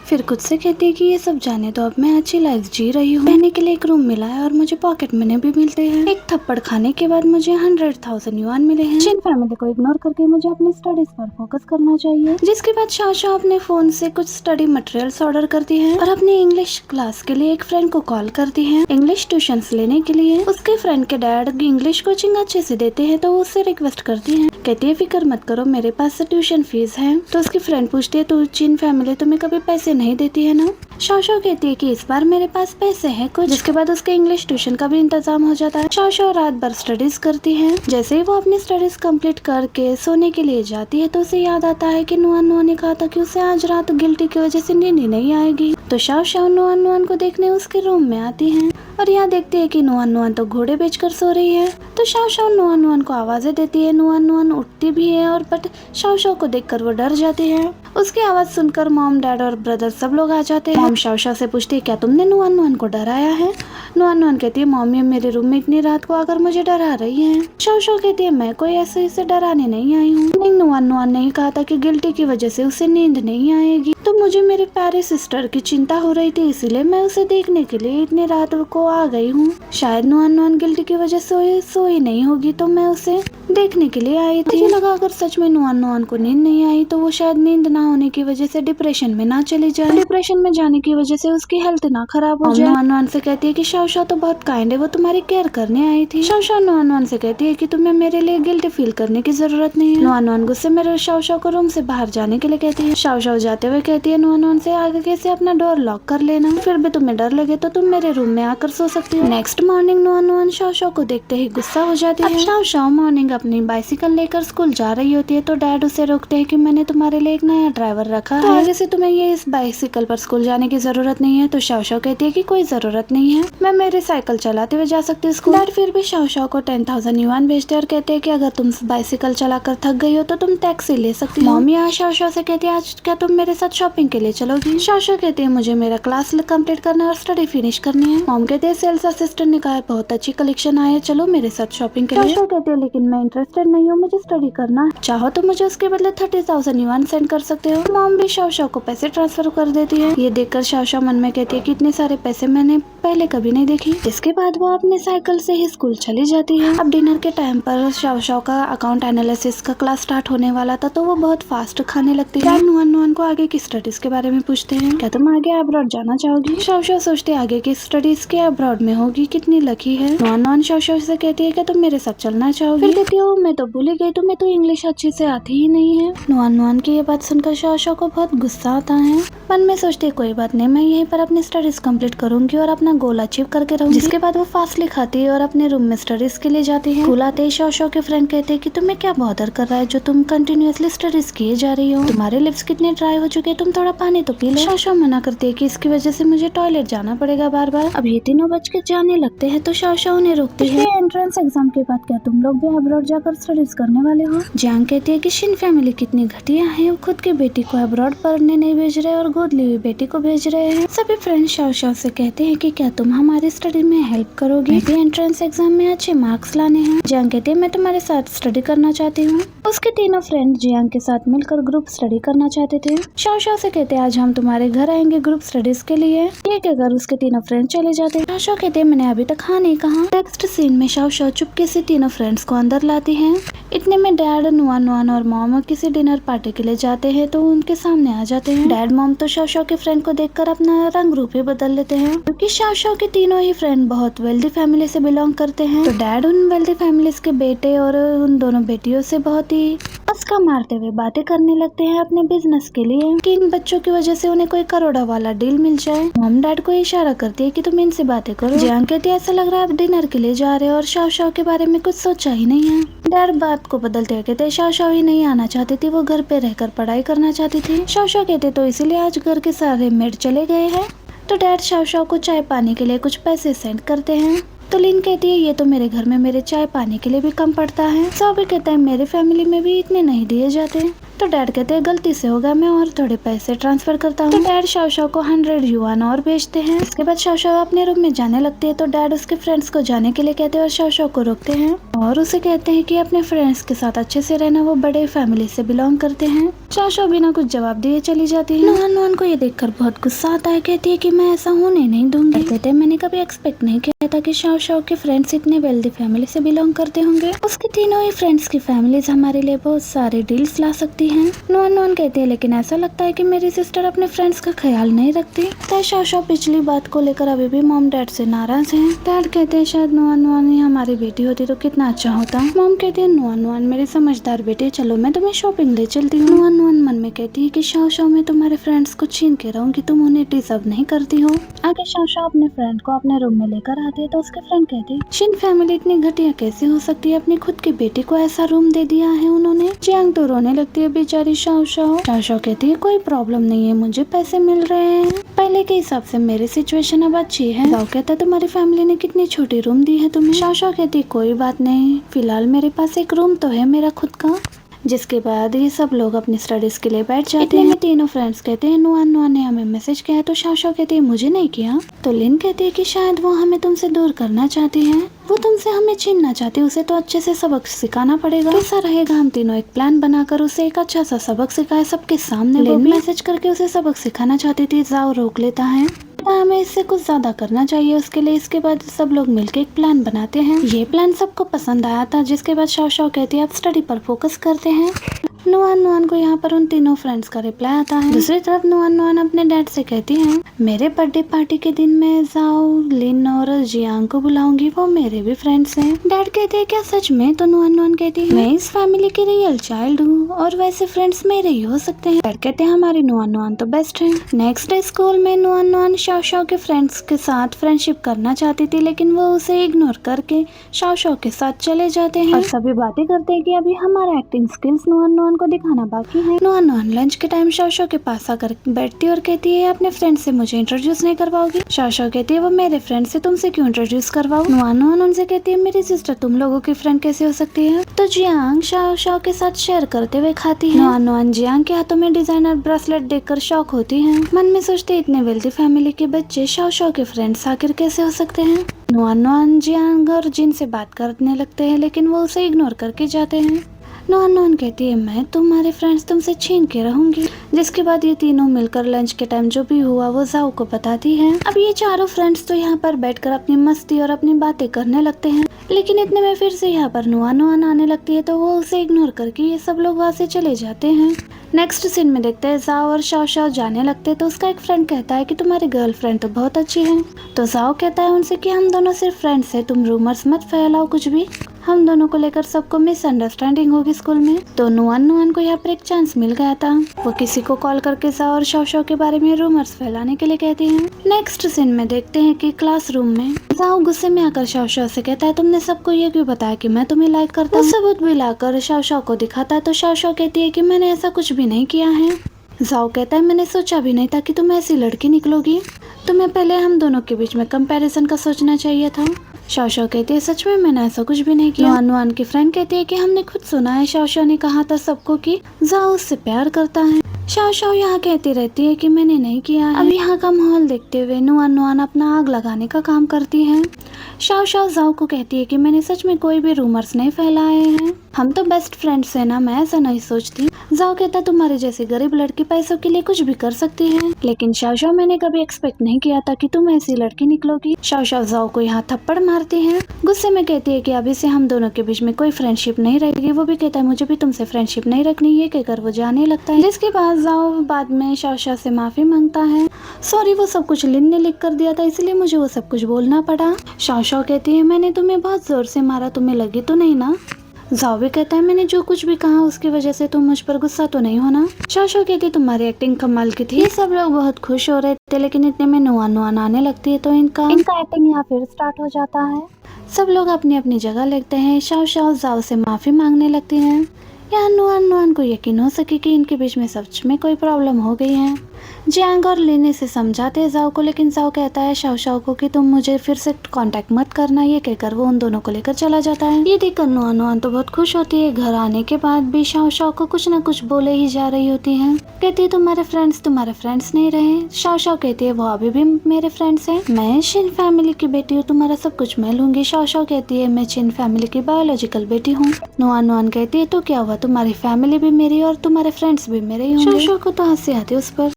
फिर खुद से कहती है कि ये सब जाने तो अब मैं अच्छी लाइफ जी रही हूँ। रहने के लिए एक रूम मिला है और मुझे पॉकेट मनी भी मिलते हैं। एक थप्पड़ खाने के बाद मुझे 100,000 युआन मिले हैं। जिन फैमिली को इग्नोर करके मुझे अपनी स्टडीज पर फोकस करना चाहिए। जिसके बाद शाओ अपने फोन से कुछ स्टडी मटेरियल्स ऑर्डर करती है और अपनी इंग्लिश क्लास के लिए एक फ्रेंड को कॉल करती है इंग्लिश ट्यूशन लेने के लिए। उसके फ्रेंड के डैड इंग्लिश कोचिंग अच्छे से देते हैं तो वो उससे रिक्वेस्ट करती है, कहती है फिक्र मत करो मेरे पास से ट्यूशन फीस है। तो उसकी फ्रेंड पूछती है तो जिन फैमिली तुम्हें कभी पैसे नहीं देती है ना। शाओ कहती है कि इस बार मेरे पास पैसे हैं कुछ। जिसके बाद उसके इंग्लिश ट्यूशन का भी इंतजाम हो जाता है। शाओ रात भर स्टडीज करती है। जैसे ही वो अपनी स्टडीज कंप्लीट करके सोने के लिए जाती है तो उसे याद आता है कि नुआन ने कहा था कि उसे आज रात गिल्टी की वजह से नींद ही नहीं आएगी। तो शाओ नुआन को देखने उसके रूम में आती है और यहाँ देखते है कि नुआन तो घोड़े बेचकर सो रही है। तो शाओ नुआन को आवाजें देती है। नुआन उठती भी है और बट शाओ को देखकर वो डर जाती है। उसकी आवाज सुनकर मॉम डैड और ब्रदर सब लोग आ जाते हैं। मॉम शाओ से पूछती है क्या तुमने नुआन को डराया है। नुआन कहती है मॉमी मेरे रूम में इतनी रात को आकर मुझे डरा रही है। शाओ कहती है मैं कोई ऐसे इसे डराने नहीं आई हूँ। नहीं नुआन ने कहा था कि गिल्टी की वजह से उसे नींद नहीं आएगी। तो मुझे मेरे प्यारे सिस्टर की चिंता हो रही थी इसीलिए मैं उसे देखने के लिए इतनी रात को आ गई हूँ। शायद नुआन गिल्टी की वजह से सोई नहीं होगी तो मैं उसे देखने के लिए आई थी। मुझे लगा अगर सच में नुआन को नींद नहीं आई तो वो शायद नींद ना होने की वजह से डिप्रेशन में ना चली जाए। डिप्रेशन में जाने की वजह से उसकी हेल्थ ना खराब हो जाए। नुआन से कहती है कि शाओ तो बहुत काइंड है, वो तुम्हारी केयर करने आई थी। शाओ नुआन से कहती है कि तुम्हें मेरे लिए गिल्ट फील करने की जरूरत नहीं है। नुआन गुस्से में शाओ को रूम से बाहर जाने के लिए कहती है। शाओ जाते हुए कहती है नुआन से आगे से अपना डोर लॉक कर लेना, फिर भी तुम्हें डर लगे तो तुम मेरे रूम में आकर सो सकती हो। नेक्स्ट मॉर्निंग नुआन शाओ को देखते ही गुस्सा हो जाती है। शाओ मॉर्निंग अपनी बाइसिकल लेकर स्कूल जा रही होती है तो डैड उसे रोकते हैं कि मैंने तुम्हारे लिए एक नया ड्राइवर रखा है, आगे से तुम्हें ये इस बाइसिकल पर स्कूल जाने की जरूरत नहीं है। तो शाओ कहती है कि कोई जरूरत नहीं है, मैं मेरी साइकिल चलाते हुए जा सकती हूँ स्कूल। डैड फिर भी शाओ को 10,000 युआन भेजते और कहते हैं कि अगर तुम बाइसिकल चलाकर थक गई हो तो तुम टैक्सी ले सकती हो। मम्मी आज शाओ से कहती है आज क्या तुम मेरे साथ शॉपिंग के लिए चलोगी। शाओ कहती है मुझे मेरा क्लास कंप्लीट करना है और स्टडी फिनिश करनी है। मॉम कहते हैं सेल्स असिस्टेंट ने कहा है बहुत अच्छी कलेक्शन आई है, चलो मेरे साथ शॉपिंग के लिए। शाओ कहते हैं लेकिन मैं इंटरेस्टेड नहीं हूँ, मुझे स्टडी करना है, चाहो तो मुझे उसके बदले 30,000 युआन सेंड कर सकते हो। मॉम भी शाओ को पैसे ट्रांसफर कर देती है। ये देखकर शाओ मन में कहती है कि इतने सारे पैसे मैंने पहले कभी नहीं देखी। इसके बाद वो अपने साइकिल से ही स्कूल चली जाती है। अब डिनर के टाइम पर शाओ का अकाउंट एनालिसिस का क्लास स्टार्ट होने वाला था तो वो बहुत फास्ट खाने लगती है। नुआन को आगे की स्टडीज के बारे में पूछते हैं, क्या तुम आगे अब्रॉड जाना चाहोगी। शाओ सोचते आगे की स्टडीज के अब्रॉड में होगी, कितनी लकी है। नुआन शाओ से कहती है कि तुम मेरे साथ चलना चाहोगी। फिर कहती है मैं तो भूल ही गई, तुम्हें तो इंग्लिश अच्छे से आती ही नहीं है। नुआन की ये बात सुनकर शाओ को बहुत गुस्सा आता है। मन में सोचती कोई बात नहीं, मैं यहीं पर अपनी स्टडीज कंप्लीट करूंगी और अपना गोल अचीव करके रहूंगी। जिसके बाद वो फास्टली खाती है और अपने रूम में स्टडीज के लिए जाती है। स्कूल आते ही शाओ के फ्रेंड कहते हैं कि तुम्हें क्या बॉदर कर रहा है जो तुम कंटिन्यूअसली स्टडीज किए जा रही हो, तुम्हारे लिप्स कितने ड्राई हो चुके हैं, तुम थोड़ा पानी तो पी लो। शाओ मना करती है कि इसकी वजह से मुझे टॉयलेट जाना पड़ेगा बार बार। अब ये तीनों बज के जाने लगते हैं तो शाओ उन्हें रोकती है। एंट्रेंस एग्जाम के बाद क्या तुम लोग भी अब्रॉड जाकर स्टडीज करने वाले हो। जियांग कहती है कि शिन फैमिली कितनी घटिया है, वो खुद की बेटी को अब्रॉड पढ़ने नहीं भेज रहे और गोद ली हुई बेटी को भेज रहे हैं। सभी फ्रेंड्स शाओ से कहते हैं कि क्या तुम हमारी स्टडी में हेल्प करोगे, एंट्रेंस एग्जाम में अच्छे मार्क्स लाने हैं। जियांग कहती है मैं तुम्हारे साथ स्टडी करना चाहती हूँ। उसके तीनों फ्रेंड जियांग के साथ मिलकर ग्रुप स्टडी करना चाहते थे। शाओ से कहते हैं आज हम तुम्हारे घर आएंगे ग्रुप स्टडीज के लिए। ये कहकर उसके तीनों फ्रेंड चले जाते हैं। शाओ कहते हैं मैंने अभी तक खाना नहीं कहा। नेक्स्ट सीन में शाओ चुपके से तीनों फ्रेंड्स को अंदर लाती है। इतने में डैड नुआन और मॉम किसी डिनर पार्टी के लिए जाते हैं तो उनके सामने आ जाते हैं। डैड मॉम तो शाओ के फ्रेंड को देखकर अपना रंग रूप ही बदल लेते हैं क्योंकि शाओ के तीनों ही फ्रेंड बहुत वेल्दी फैमिली से बिलोंग करते हैं। तो डैड उन वेल्दी फैमिलीज के बेटे और उन दोनों बेटियों से बहुत ही मस्का मारते हुए बातें करने लगते हैं अपने बिजनेस के लिए कि इन बच्चों की वजह से उन्हें कोई करोड़ा वाला डील मिल जाए। मॉम डैड को इशारा करती है कि तुम इनसे बातें करो। जियांग कहती है ऐसा लग रहा है आप डिनर के लिए जा रहे हो और शाओ के बारे में कुछ सोचा ही नहीं है। डैड बात को बदलते हुए कहते शाओ ही नहीं आना चाहती थी, वो घर पे रहकर पढ़ाई करना चाहती थी। शाओ कहते तो इसीलिए आज घर के सारे मेड चले गए हैं। तो डैड शाओ को चाय पानी के लिए कुछ पैसे सेंड करते हैं। तो लिन कहती है ये तो मेरे घर में मेरे चाय पानी के लिए भी कम पड़ता है। सॉबी कहता है मेरे फैमिली में भी इतने नहीं दिए जाते। तो डैड कहते हैं गलती से हो गया, मैं और थोड़े पैसे ट्रांसफर करता हूँ। तो डैड शाओ को 100 युआन और भेजते हैं। इसके बाद शाओ अपने रूम में जाने लगती है तो डैड उसके फ्रेंड्स को जाने के लिए कहते हैं और शाओ को रोकते हैं और उसे कहते हैं कि अपने फ्रेंड्स के साथ अच्छे से रहना, वो बड़े फैमिली से बिलोंग करते हैं। शाओ बिना कुछ जवाब दिए चली जाती है। नुआन को ये देखकर बहुत गुस्सा आता है, कहती है कि मैं ऐसा होने नहीं दूंगी। कहते हैं मैंने कभी एक्सपेक्ट नहीं किया था कि शाओ के फ्रेंड्स इतने वेल्दी फैमिली से बिलोंग करते होंगे। उसके तीनों ही फ्रेंड्स की फैमिलीज हमारे लिए बहुत सारे डील्स ला सकती हैं। नुआन कहती है लेकिन ऐसा लगता है कि मेरी सिस्टर अपने फ्रेंड्स का ख्याल नहीं रखती। तो शाओ पिछली बात को लेकर अभी भी मॉम डैड से नाराज हैं। डैड कहते हैं शायद नुआन ही हमारी बेटी होती तो कितना अच्छा होता। मॉम कहती है नुआन मेरी समझदार बेटी, चलो मैं तुम्हें शॉपिंग ले चलती हूँ। नुआन मन में कहती है कि शाओ मैं तुम्हारे फ्रेंड्स को छीन के रहूंगी, तुम उन्हें डिजर्व नहीं करती हो। आगे शाओ अपने फ्रेंड को अपने रूम में लेकर आती है तो उसके फ्रेंड कहती है शिन फैमिली इतनी घटिया कैसे हो सकती है, अपनी खुद की बेटी को ऐसा रूम दे दिया है उन्होंने। जियांग तो रोने लगती है बेचारी शाओ कहती है कोई प्रॉब्लम नहीं है, मुझे पैसे मिल रहे हैं, पहले के हिसाब से मेरी सिचुएशन अब अच्छी है। शाओ कहता है तुम्हारी फैमिली ने कितनी छोटी रूम दी है तुम्हें। शाओ कहती कोई बात नहीं, फिलहाल मेरे पास एक रूम तो है मेरा खुद का। जिसके बाद ये सब लोग अपनी स्टडीज के लिए बैठ जाते हैं। तीनों फ्रेंड्स कहते हैं नुआन ने हमें मैसेज किया है तो शाओ कहती है मुझे नहीं किया। तो लिन कहती है कि शायद वो हमें तुमसे दूर करना चाहती है, वो तुमसे हमें छीनना चाहती है, उसे तो अच्छे से सबक सिखाना पड़ेगा। ऐसा रहेगा हम तीनों एक प्लान बनाकर उसे एक अच्छा सा सबक सिखाए सबके सामने। लिन मैसेज करके उसे सबक सिखाना चाहती थी, जाओ रोक लेता है, हमें इससे कुछ ज्यादा करना चाहिए उसके लिए। इसके बाद सब लोग मिलकर एक प्लान बनाते हैं। ये प्लान सबको पसंद आया था। जिसके बाद शाओ कहती है अब स्टडी पर फोकस करते हैं। नुआन को यहाँ पर उन तीनों फ्रेंड्स का रिप्लाई आता है। दूसरी तरफ नुआन अपने डैड से कहती है मेरे बर्थडे पार्टी के दिन मैं जाओ लिन और जियांग को बुलाऊंगी, वो मेरे भी फ्रेंड्स हैं। डैड कहते हैं क्या सच में? तो नुआन कहती है मैं इस फैमिली की रियल चाइल्ड हूँ और वैसे फ्रेंड्स मेरे ही हो सकते हैं। डैड कहते हैं हमारी नुआन तो बेस्ट है। नेक्स्ट डे स्कूल में नुआन शाओ के फ्रेंड्स के साथ फ्रेंडशिप करना चाहती थी लेकिन वो उसे इग्नोर करके शाओ के साथ चले जाते हैं और सभी बातें करते हैं कि अभी हमारा एक्टिंग स्किल्स नुआन को दिखाना बाकी है। नुआन लंच के टाइम शाओ के पास आकर बैठती है और कहती है अपने फ्रेंड से मुझे इंट्रोड्यूस नहीं करवाओगी। शाओ कहती है वो मेरे फ्रेंड से तुमसे क्यों इंट्रोड्यूस करवाओ। नुआन उनसे कहती है मेरी सिस्टर तुम लोगों की फ्रेंड कैसे हो सकती है। तो जियांग शाओ के साथ शेयर करते हुए खाती है। नुआन जियांग के हाथों में डिजाइनर ब्रेसलेट देखकर शॉक होती है। मन में सोचते इतने वेल्दी फैमिली के बच्चे शाओ के फ्रेंड्स आखिर कैसे हो सकते हैं। नुआन जियांग और जिन से बात करने लगते हैं लेकिन वो उसे इग्नोर करके जाते हैं। नुआन कहती है मैं तुम्हारे फ्रेंड्स तुमसे छीन के रहूंगी। जिसके बाद ये तीनों मिलकर लंच के टाइम जो भी हुआ वो जाओ को बताती है। अब ये चारों फ्रेंड्स तो यहाँ पर बैठकर अपनी मस्ती और अपनी बातें करने लगते हैं लेकिन इतने में फिर से यहाँ पर नुआन आने लगती है तो वो उसे इग्नोर करके ये सब लोग वहाँ से चले जाते हैं। नेक्स्ट सीन में देखते हैं जाओ और शाओ जाने लगते हैं तो उसका एक फ्रेंड कहता है कि तुम्हारी गर्लफ्रेंड तो बहुत अच्छी है। तो जाओ कहता है उनसे कि हम दोनों सिर्फ फ्रेंड्स हैं, तुम रूमर्स मत फैलाओ कुछ भी, हम दोनों को लेकर सबको मिसअंडरस्टैंडिंग होगी स्कूल में। तो नुआन को यहाँ पर एक चांस मिल गया था। वो किसी को कॉल करके जाओ और शाओ के बारे में रूमर्स फैलाने के लिए कहती हैं। नेक्स्ट सीन में देखते हैं कि क्लासरूम में जाओ गुस्से में आकर शाओ से कहता है तुमने सबको ये क्यों बताया कि मैं तुम्हें लाइक करता हूँ। सबूत भी लाकर शाओ को दिखाता है तो शाओ कहती है कि मैंने ऐसा कुछ भी नहीं किया है। जाओ कहता है मैंने सोचा भी नहीं था कि तुम ऐसी लड़की निकलोगी, तुम्हें पहले हम दोनों के बीच में कंपैरिजन का सोचना चाहिए था। शाओ कहती है सच में मैंने ऐसा कुछ भी नहीं किया। नुआन की फ्रेंड कहती है कि हमने खुद सुना है शाओ ने कहा था सबको कि जाओ उससे प्यार करता है। शाओ यहाँ कहती रहती है कि मैंने नहीं किया है। अब यहाँ का माहौल देखते हुए नुआन अपना आग लगाने का काम करती है। शाओ जाओ को कहती है कि मैंने सच में कोई भी रूमर्स नहीं फैलाए हैं, हम तो बेस्ट फ्रेंड्स हैं ना, मैं ऐसा नहीं सोचती। जाओ कहता तुम्हारे जैसी गरीब लड़की पैसों के लिए कुछ भी कर सकती है लेकिन शाओ मैंने कभी एक्सपेक्ट नहीं किया था कि तुम ऐसी लड़की निकलोगी। शाओ जाओ को यहाँ थप्पड़ मारती है। गुस्से में कहती है कि अभी से हम दोनों के बीच में कोई फ्रेंडशिप नहीं रहेगी। वो भी कहता है मुझे भी तुमसे फ्रेंडशिप नहीं रखनी, ये कहकर वो जाने लगता है। जिसके बाद जाओ बाद में शाओ से माफी मांगता है। सॉरी वो सब कुछ लिन ने लिख कर दिया था इसलिए मुझे वो सब कुछ बोलना पड़ा। शाओ कहती है मैंने तुम्हें बहुत जोर से मारा, तुम्हें लगी तो नहीं ना। जाओ भी कहता है मैंने जो कुछ भी कहा उसकी वजह से तुम मुझ पर गुस्सा तो नहीं होना। शाओ कहती है तुम्हारी एक्टिंग कमाल की थी। ये सब लोग बहुत खुश हो रहे थे लेकिन इतने में नुआन आने लगती है तो इनका एक्टिंग यहाँ फिर स्टार्ट हो जाता है। सब लोग अपनी अपनी जगह लगते हैं। शाओ जाओ से माफी मांगने लगती है। यहाँ नुआन को यकीन हो सके कि इनके बीच में सच में कोई प्रॉब्लम हो गई है। जियांग और लिन से समझाते हैं जाओ को, लेकिन जाओ कहता है शाओ शाओ को कि तुम मुझे फिर से कांटेक्ट मत करना। ये कहकर वो उन दोनों को लेकर चला जाता है। ये देखकर नुआन नुआन तो बहुत खुश होती है। घर आने के बाद भी शाओ शाओ को कुछ न कुछ बोले ही जा रही होती है। कहती है तुम्हारे फ्रेंड्स नहीं रहे। शाओ शाओ कहती है वो अभी भी मेरे फ्रेंड्स हैं। मैं शिन फैमिली की बेटी हूँ, तुम्हारा सब कुछ मैं लूंगी। शाओ शाओ कहती है मैं शिन फैमिली की बायोलॉजिकल बेटी हूँ। नुआन नुआन कहती है तो क्या हुआ, तुम्हारी फैमिली भी मेरी और तुम्हारे फ्रेंड्स भी मेरे ही होंगे। शाओ शाओ को तो हंसी आती है उस पर।